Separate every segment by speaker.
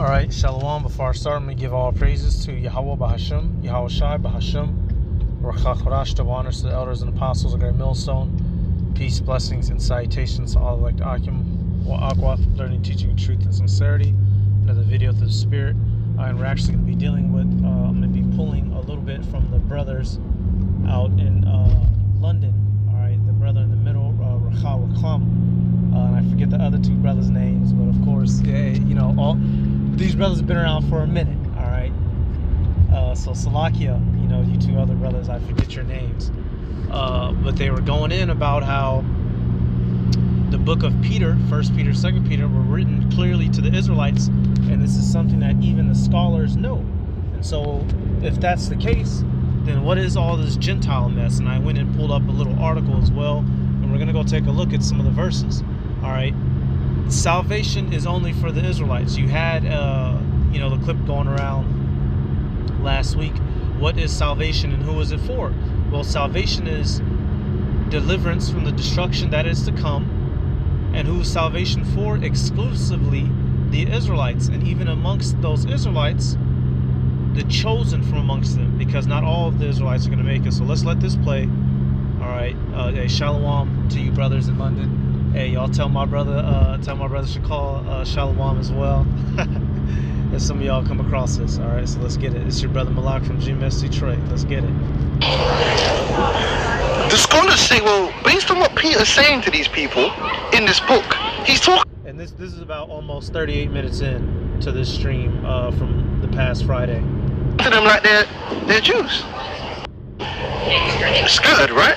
Speaker 1: Alright, Shalom. Before I start, let me give all praises to Yahweh Bahasham, Yahweh Shai Bahasham, Rachachorash, to honors to the elders and apostles of Great Millstone. Peace, blessings, and salutations to all elect Akim, or Agua, learning, teaching, and truth and sincerity. Another video through the Spirit. And we're actually going to be dealing with, I'm going to be pulling a little bit from the brothers out in London. Alright, the brother in the middle, Rachachorash. And I forget the other two brothers' names, but of course, all these brothers have been around for a minute, all right? So Salakia, you two other brothers, I forget your names. But they were going in about how the book of Peter, 1 Peter, 2 Peter, were written clearly to the Israelites, and this is something that even the scholars know. And so if that's the case, then what is all this Gentile mess? And I went and pulled up a little article as well, and we're going to go take a look at some of the verses, all right? Salvation is only for the Israelites. You had, the clip going around last week. What is salvation and who is it for? Well, salvation is deliverance from the destruction that is to come. And who is salvation for? Exclusively the Israelites. And even amongst those Israelites, the chosen from amongst them. Because not all of the Israelites are going to make it. So let's let this play. All right. Shalom to you brothers in London. Hey, y'all tell my brother should call Shalom as well. If some of y'all come across this. All right, so let's get it. It's your brother Malak from GMS Detroit. Let's get it.
Speaker 2: The scholars say, well, based on what Peter's saying to these people in this book, he's talking.
Speaker 1: And this is about almost 38 minutes in to this stream from the past Friday.
Speaker 2: To them like they're Jews. Scattered, right?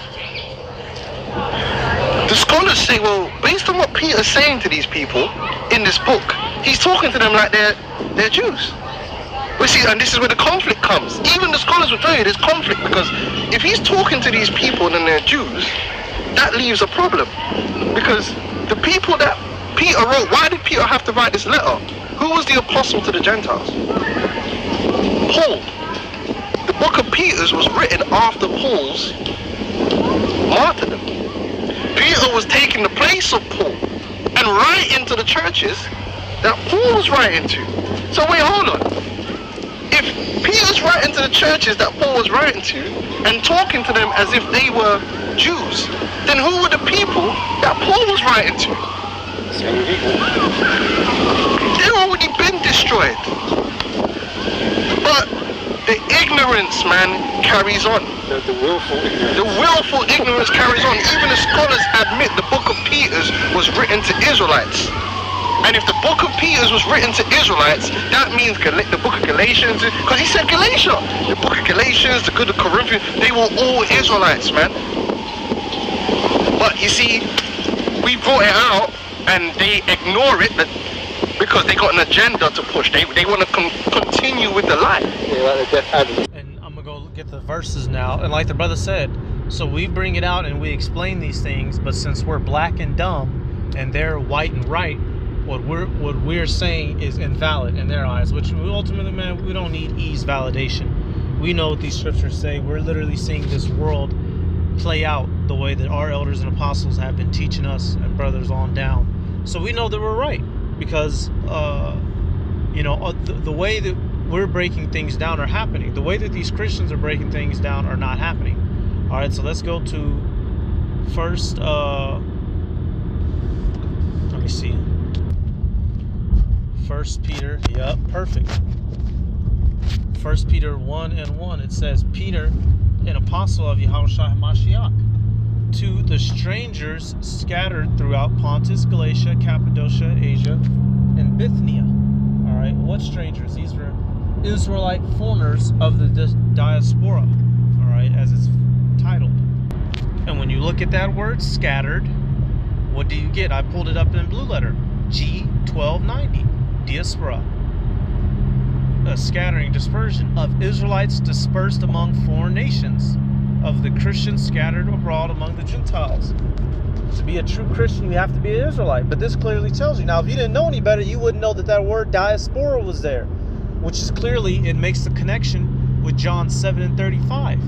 Speaker 2: The scholars say, well, based on what Peter's saying to these people in this book, he's talking to them like they're Jews. We see, and this is where the conflict comes. Even the scholars will tell you there's conflict, because if he's talking to these people and they're Jews, that leaves a problem. Because the people that Peter wrote, why did Peter have to write this letter? Who was the apostle to the Gentiles? Paul. The book of Peter's was written after Paul's martyrdom. Peter was taking the place of Paul and writing to the churches that Paul was writing to. So wait, hold on. If Peter's writing to the churches that Paul was writing to and talking to them as if they were Jews, then who were the people that Paul was writing to? They've already been destroyed. But the ignorance, man, carries on. The willful ignorance carries on. Even the scholars admit the book of Peter's was written to Israelites. And if the book of Peter's was written to Israelites, that means the book of Galatians, because he said Galatia. The book of Galatians, the good of Corinthians, they were all Israelites, man. But you see, we brought it out and they ignore it because they got an agenda to push. They want to continue with the lie.
Speaker 1: And I'm going to go get the verses now. And like the brother said, so we bring it out and we explain these things, but since we're black and dumb and they're white and right, what we're saying is invalid in their eyes, which ultimately, man, we don't need ease validation. We know what these scriptures say. We're literally seeing this world play out the way that our elders and apostles have been teaching us and brothers on down. So we know that we're right, because the way that we're breaking things down are happening. The way that these Christians are breaking things down are not happening. All right, so let's go to first. Let me see. 1 Peter. Yep, perfect. 1 Peter 1:1. It says, Peter, an apostle of Yahushua HaMashiach, to the strangers scattered throughout Pontus, Galatia, Cappadocia, Asia, and Bithynia. All right, what strangers? These were Israelite foreigners of the diaspora, all right, as it's titled. And when you look at that word, scattered, what do you get? I pulled it up in blue letter, G1290, diaspora. A scattering, dispersion of Israelites dispersed among foreign nations, of the Christians scattered abroad among the Gentiles. To be a true Christian, you have to be an Israelite. But this clearly tells you. Now, if you didn't know any better, you wouldn't know that word diaspora was there, which is clearly, it makes the connection with John 7:35.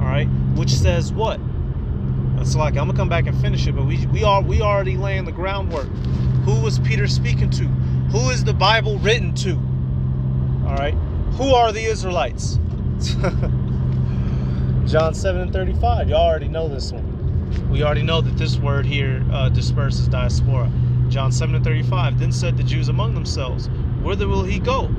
Speaker 1: All right, which says what? It's like, I'm gonna come back and finish it, but we already laying the groundwork. Who was Peter speaking to? Who is the Bible written to? All right. Who are the Israelites? John 7:35. Y'all already know this one. We already know that this word here, dispersed, is diaspora. John 7:35. Then said the Jews among themselves, whither will he go,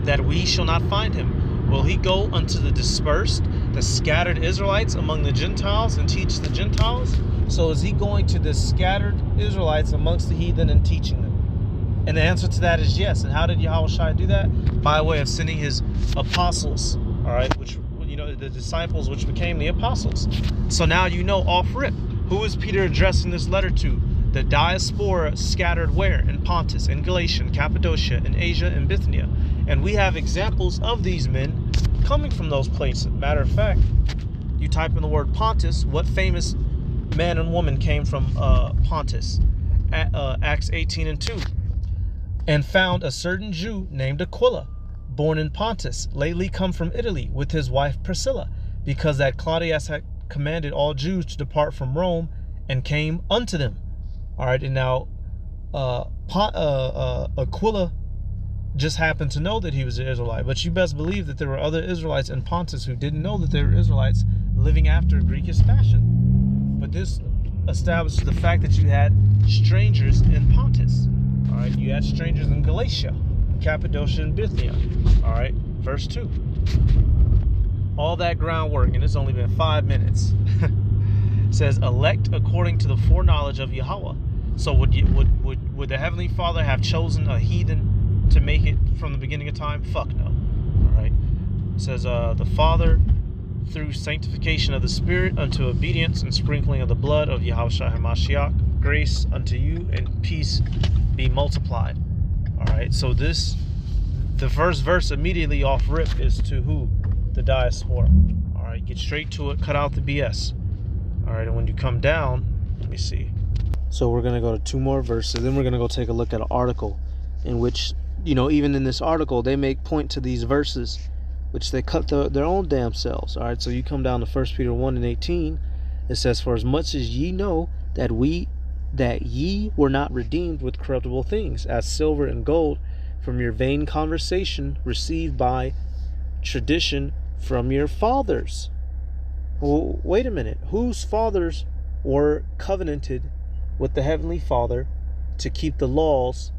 Speaker 1: that we shall not find him? Will he go unto the dispersed, the scattered Israelites among the Gentiles, and teach the Gentiles? So is he going to the scattered Israelites amongst the heathen and teaching them? And the answer to that is yes. And how did Yahushua do that? By way of sending his apostles, all right, which, you know, the disciples, which became the apostles. So now you know off rip, who is Peter addressing this letter to? The diaspora scattered where? In Pontus, in Galatia, in Cappadocia, in Asia, and Bithynia. And we have examples of these men coming from those places. Matter of fact, you type in the word Pontus, what famous man and woman came from Pontus? Acts 18:2. And found a certain Jew named Aquila, born in Pontus, lately come from Italy, with his wife Priscilla, because that Claudius had commanded all Jews to depart from Rome, and came unto them. All right, and now Aquila just happened to know that he was an Israelite, but you best believe that there were other Israelites in Pontus who didn't know that they were Israelites, living after Greekish fashion. But this establishes the fact that you had strangers in Pontus. All right, you had strangers in Galatia, Cappadocia, and Bithynia. All right, verse 2. All that groundwork, and it's only been 5 minutes, says, elect according to the foreknowledge of Yahweh. So would the Heavenly Father have chosen a heathen to make it from the beginning of time? Fuck no. All right. It says, the Father, through sanctification of the Spirit, unto obedience and sprinkling of the blood of Yahushua HaMashiach, grace unto you and peace be multiplied. All right. So the first verse immediately off rip is to who? The diaspora. All right. Get straight to it. Cut out the BS. All right. And when you come down, let me see. So we're going to go to 2 more verses. Then we're going to go take a look at an article in which, you know, even in this article, they make point to these verses, which they cut their own damn selves. All right, so you come down to 1 Peter 1:18. It says, for as much as ye know that ye were not redeemed with corruptible things, as silver and gold, from your vain conversation received by tradition from your fathers. Well, wait a minute. Whose fathers were covenanted with the Heavenly Father to keep the laws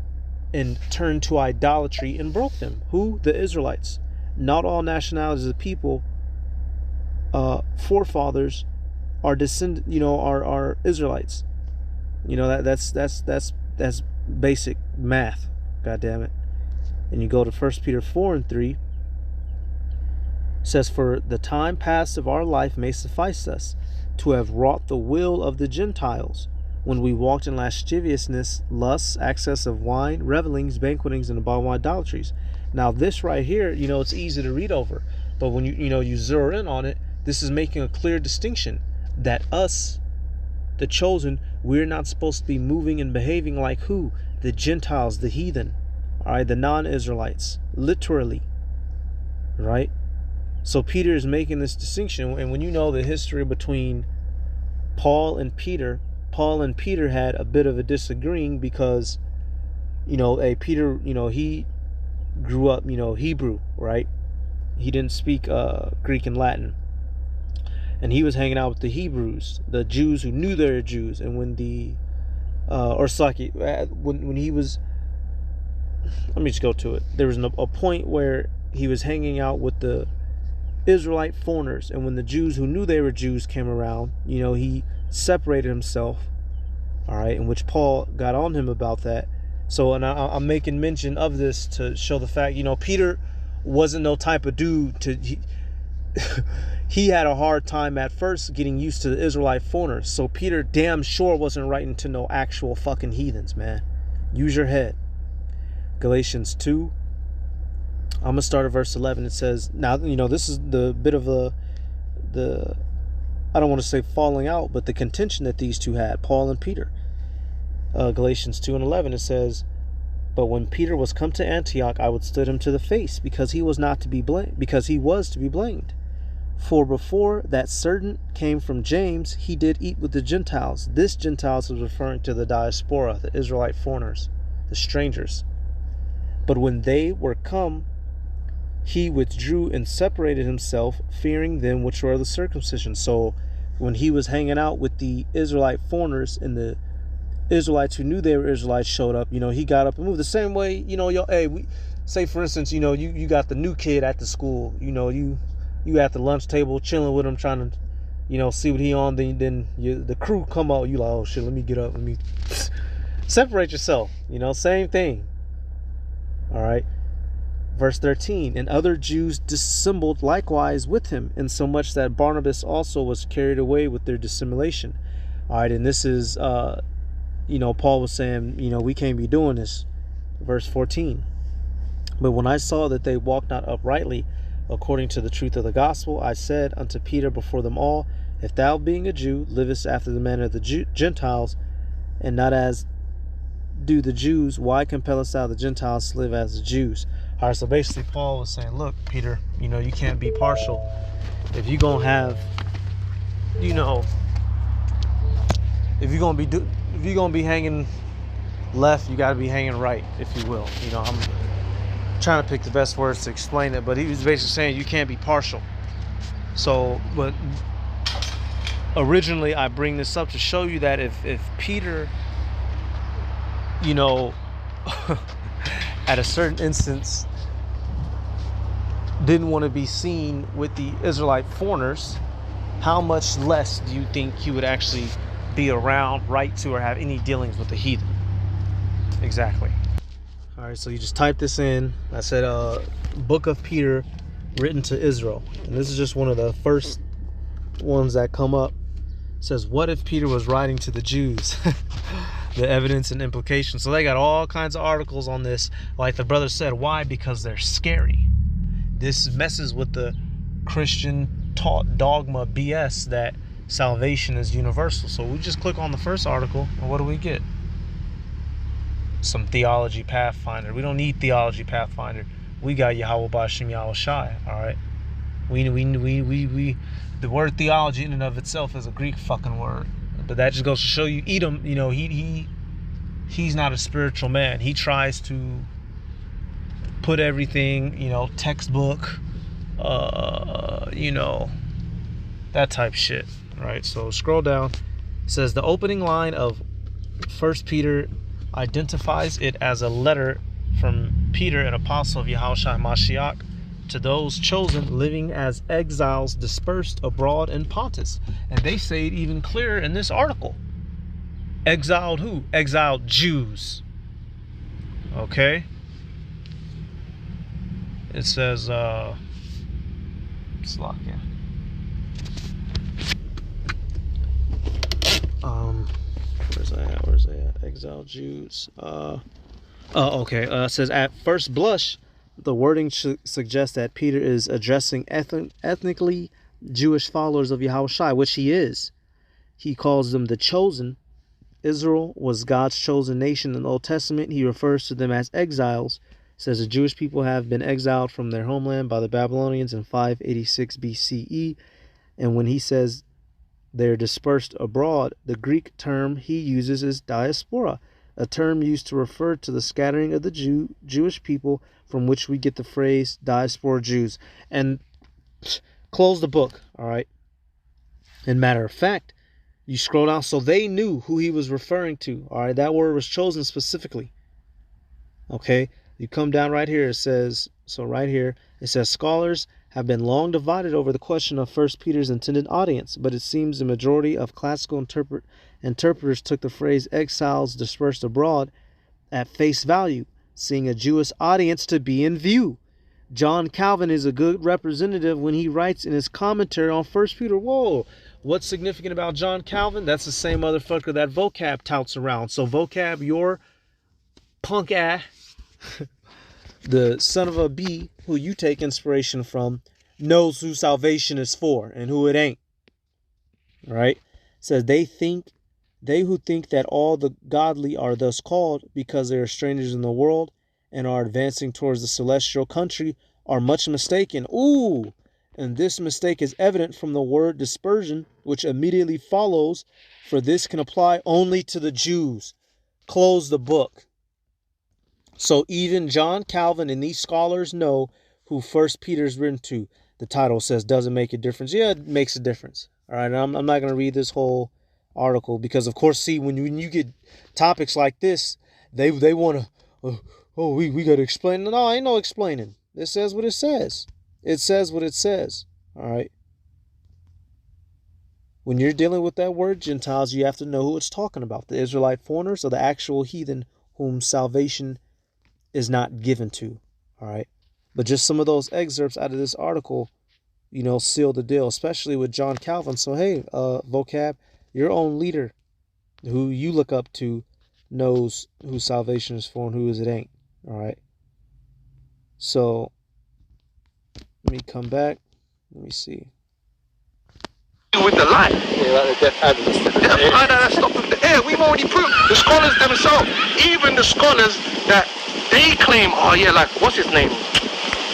Speaker 1: and turned to idolatry and broke them? Who? The Israelites. Not all nationalities of people, forefathers, are are Israelites. You know, that's basic math. God damn it. And you go to 1 Peter 4:3. Says, for the time past of our life may suffice us to have wrought the will of the Gentiles, when we walked in lasciviousness, lusts, excess of wine, revelings, banquetings, and abominable idolatries. Now this right here, you know, it's easy to read over, but when you zero in on it, this is making a clear distinction that us, the chosen, we're not supposed to be moving and behaving like who? The Gentiles, the heathen, all right, the non-Israelites, literally, right? So Peter is making this distinction, and when you know the history between Paul and Peter had a bit of a disagreeing because, Peter, he grew up, Hebrew, right? He didn't speak Greek and Latin. And he was hanging out with the Hebrews, the Jews who knew they were Jews. And when when he was, let me just go to it. There was a point where he was hanging out with the Israelite foreigners. And when the Jews who knew they were Jews came around, he separated himself. All right, in which Paul got on him about that. So, and I'm making mention of this to show the fact, Peter wasn't no type of dude he had a hard time at first getting used to the Israelite foreigners. So Peter damn sure wasn't writing to no actual fucking heathens, man. Use your head. Galatians 2. I'm going to start at verse 11. It says, now, this is the bit of the I don't want to say falling out, but the contention that these two had, Paul and Peter. Galatians 2:11, it says, but when Peter was come to Antioch, I withstood him to the face, because he was to be blamed. For before that certain came from James, he did eat with the Gentiles. This Gentiles is referring to the diaspora, the Israelite foreigners, the strangers. But when they were come, he withdrew and separated himself, fearing them which were of the circumcision. So when he was hanging out with the Israelite foreigners and the Israelites who knew they were Israelites showed up, he got up and moved the same way, say for instance, you got the new kid at the school, you at the lunch table chilling with him, trying to, see what he on, then the crew come out, you like, oh shit, let me get up, let me separate yourself, same thing. All right. Verse 13, and other Jews dissembled likewise with him, insomuch that Barnabas also was carried away with their dissimulation. All right, and this is, Paul was saying, we can't be doing this. Verse 14, but when I saw that they walked not uprightly according to the truth of the gospel, I said unto Peter before them all, if thou being a Jew livest after the manner of the Gentiles, and not as do the Jews, why compellest thou the Gentiles to live as the Jews? All right, so basically Paul was saying, look, Peter, you can't be partial. If you're going to have, if you're going to be hanging left, you got to be hanging right, if you will. I'm trying to pick the best words to explain it, but he was basically saying you can't be partial. So, but originally I bring this up to show you that if Peter, at a certain instance didn't want to be seen with the Israelite foreigners, how much less do you think he would actually be around, write to, or have any dealings with the heathen? Exactly. All right, so you just type this in. I said book of Peter written to Israel, and this is just one of the first ones that come up. It says, what if Peter was writing to the Jews? The evidence and implications. So they got all kinds of articles on this. Like the brother said, why? Because they're scary. This messes with the Christian taught dogma BS that salvation is universal. So we just click on the first article, and what do we get? Some Theology Pathfinder. We don't need Theology Pathfinder. We got Yahweh Bashim Yahweh Shai. All right. We the word theology in and of itself is a Greek fucking word. But that just goes to show you, Edom, he's not a spiritual man. He tries to put everything, textbook, that type shit, right? So scroll down. It says the opening line of 1 Peter identifies it as a letter from Peter, an apostle of Yahushua Mashiach, to those chosen living as exiles dispersed abroad in Pontus. And they say it even clearer in this article. Exiled who? Exiled Jews. Okay. It says, let's lock in. Where's that at? Exiled Jews. Okay. It says, at first blush, the wording suggests that Peter is addressing ethnically Jewish followers of Yahushua, which he is. He calls them the chosen. Israel was God's chosen nation in the Old Testament. He refers to them as exiles. Says the Jewish people have been exiled from their homeland by the Babylonians in 586 BCE. And when he says they're dispersed abroad, the Greek term he uses is diaspora, a term used to refer to the scattering of the Jewish people, from which we get the phrase diaspora Jews. And close the book, all right? And matter of fact, you scroll down, so they knew who he was referring to, all right? That word was chosen specifically, okay? You come down right here, it says, scholars have been long divided over the question of 1 Peter's intended audience, but it seems the majority of classical interpreters took the phrase exiles dispersed abroad at face value, seeing a Jewish audience to be in view. John Calvin is a good representative when he writes in his commentary on 1 Peter. Whoa, what's significant about John Calvin? That's the same motherfucker that vocab touts around. So vocab, your punk ass, the son of a bee who you take inspiration from, knows who salvation is for and who it ain't. Right? Says they who think that all the godly are thus called because they are strangers in the world and are advancing towards the celestial country are much mistaken. Ooh, and this mistake is evident from the word dispersion, which immediately follows, for this can apply only to the Jews. Close the book. So even John Calvin and these scholars know who First Peter is written to, the title says, does it make a difference? Yeah, it makes a difference. All right, I'm not going to read this whole article because, of course, see, when you get topics like this, they want to, we got to explain. No, ain't no explaining. It says what it says. It says what it says. All right. When you're dealing with that word Gentiles, you have to know who it's talking about. The Israelite foreigners or the actual heathen whom salvation is not given to. All right. But just some of those excerpts out of this article, seal the deal, especially with John Calvin. So, hey, vocab, your own leader who you look up to knows who salvation is for and who it ain't. All right. So, let me come back. Let me see.
Speaker 2: With the light.
Speaker 3: Yeah, like the death adder.
Speaker 2: Death adder that stopped with the air. We've already proved. The scholars themselves, even the scholars that they claim, oh yeah, like, what's his name?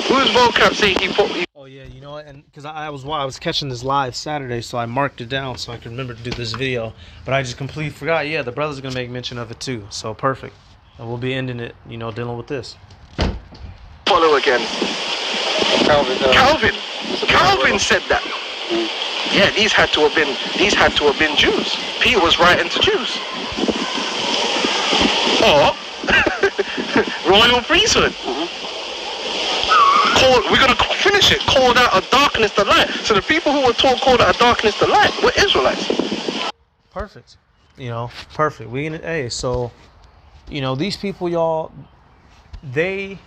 Speaker 2: Who's vocab saying he put...
Speaker 1: Oh yeah, you know what? And because I was catching this live Saturday, so I marked it down so I could remember to do this video. But I just completely forgot. Yeah, the brother's gonna make mention of it too. So perfect. And we'll be ending it, dealing with this.
Speaker 2: Follow again. Calvin said that. Yeah, these had to have been Jews. Peter was writing to Jews. Or royal priesthood. We're going to finish it. Called out of darkness to light. So the people who were told called out of darkness to light were Israelites.
Speaker 1: Perfect. Perfect. So, these people, y'all, they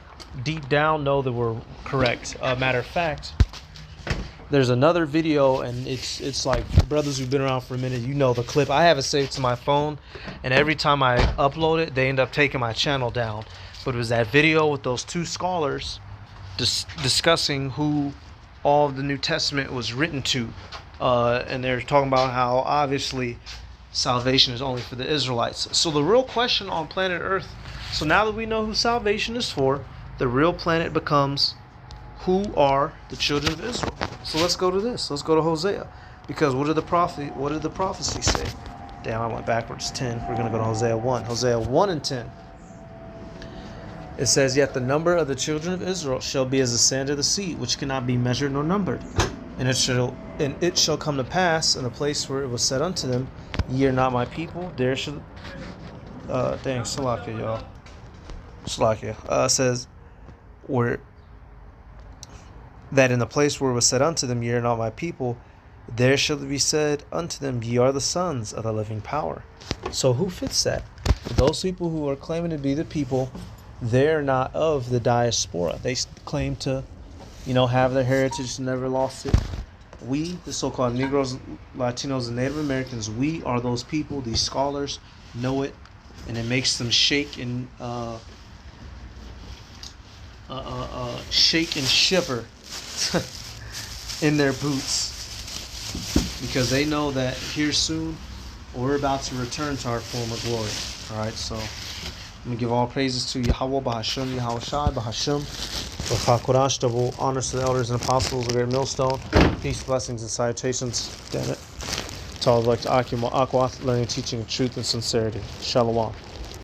Speaker 1: deep down know that we're correct. Matter of fact, there's another video, and it's like brothers who've been around for a minute, the clip. I have it saved to my phone, and every time I upload it, they end up taking my channel down. But it was that video with those two scholars discussing who all of the New Testament was written to, and they're talking about how obviously salvation is only for the Israelites. So the real question on planet Earth, so now that we know who salvation is for, the real planet becomes, who are the children of Israel? So let's go to this. Let's go to Hosea. Because what did the prophecy say? Damn, I went backwards. 10. We're going to go to Hosea 1. Hosea 1 and 10. It says, yet the number of the children of Israel shall be as the sand of the sea, which cannot be measured nor numbered. And it shall come to pass in a place where it was said unto them, ye are not my people, there shall... Salakia, y'all. Salakia. Says, that in the place where it was said unto them, ye are not my people, there shall be said unto them, ye are the sons of the living power. So who fits that? Those people who are claiming to be the people, they're not of the diaspora. They claim to, have their heritage, never lost it. We, the so-called Negroes, Latinos, and Native Americans, we are those people. These scholars know it, and it makes them shake and shiver in their boots, because they know that here soon we're about to return to our former glory. All right, so I'm gonna give all praises to Yahweh Bahasham, Yahweh Shai Bahasham, Korash, double honors to the elders and apostles of the great millstone. Peace, blessings, and salutations. Damn it. To all like to Akwath, learning, teaching, truth, and sincerity. Shalom.